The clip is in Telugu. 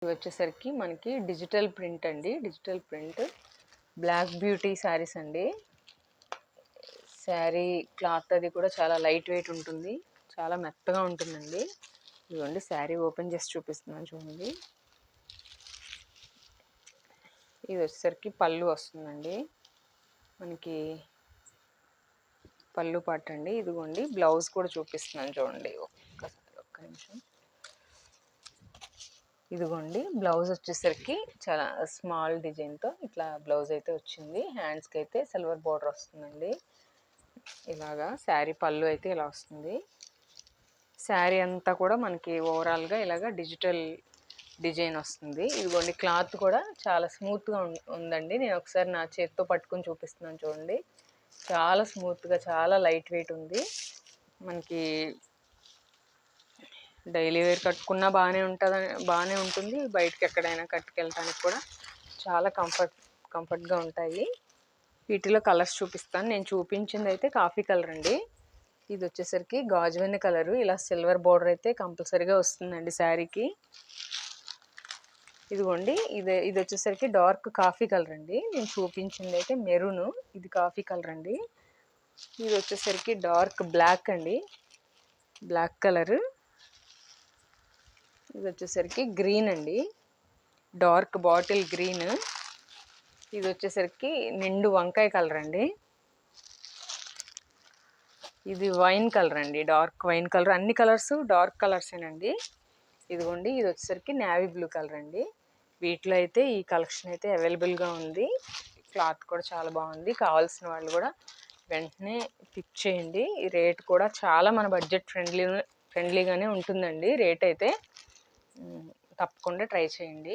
ఇవి వచ్చేసరికి మనకి డిజిటల్ ప్రింట్ అండి. Digital print black beauty sarees అండి. శారీ క్లాత్ అది కూడా చాలా లైట్ వెయిట్ ఉంటుంది, చాలా మెత్తగా ఉంటుందండి. ఇదిగోండి శారీ ఓపెన్ చేసి చూపిస్తున్నాను చూడండి. ఇది వచ్చేసరికి పళ్ళు వస్తుందండి, మనకి పళ్ళు పాట అండి. ఇదిగోండి బ్లౌజ్ కూడా చూపిస్తున్నాను చూడండి, ఒక్క నిమిషం. ఇదిగోండి బ్లౌజ్ వచ్చేసరికి చాలా స్మాల్ డిజైన్తో ఇట్లా బ్లౌజ్ అయితే వచ్చింది. హ్యాండ్స్కి అయితే సిల్వర్ బార్డర్ వస్తుందండి. ఇలాగా శారీ పళ్ళు అయితే ఇలా వస్తుంది. శారీ అంతా కూడా మనకి ఓవరాల్గా ఇలాగ డిజిటల్ డిజైన్ వస్తుంది. ఇదిగోండి క్లాత్ కూడా చాలా స్మూత్గా ఉందండి. నేను ఒకసారి నా చేతితో పట్టుకొని చూపిస్తున్నాను చూడండి. చాలా స్మూత్గా, చాలా లైట్ వెయిట్ ఉంది. మనకి డైలీ వేర్ కట్టుకున్నా బాగానే ఉంటుంది. బయటకి ఎక్కడైనా కట్టుకెళ్ళడానికి కూడా చాలా కంఫర్ట్గా ఉంటాయి. వీటిలో కలర్స్ చూపిస్తాను. నేను చూపించింది అయితే కాఫీ కలర్ అండి. ఇది వచ్చేసరికి గాజువెన్న కలరు, ఇలా సిల్వర్ బోర్డర్ అయితే కంపల్సరీగా వస్తుందండి శారీకి. ఇదిగోండి ఇది వచ్చేసరికి డార్క్ కాఫీ కలర్ అండి. నేను చూపించింది అయితే మెరూను, ఇది కాఫీ కలర్ అండి. ఇది వచ్చేసరికి డార్క్ బ్లాక్ అండి, బ్లాక్ కలరు. ఇది వచ్చేసరికి గ్రీన్ అండి, డార్క్ బాటిల్ గ్రీన్. ఇది వచ్చేసరికి నిండు వంకాయ కలర్ అండి. ఇది వైన్ కలర్ అండి, డార్క్ వైన్ కలర్. అన్ని కలర్స్ డార్క్ కలర్సేనండి. ఇదిగోండి ఇది వచ్చేసరికి నేవీ బ్లూ కలర్ అండి. వీటిలో అయితే ఈ కలెక్షన్ అయితే అవైలబుల్గా ఉంది. క్లాత్ కూడా చాలా బాగుంది. కావాల్సిన వాళ్ళు కూడా వెంటనే పిక్ చేయండి. ఈ రేట్ కూడా చాలా మన బడ్జెట్ ఫ్రెండ్లీగానే ఉంటుందండి. రేట్ అయితే తప్పకుండా ట్రై చేయండి.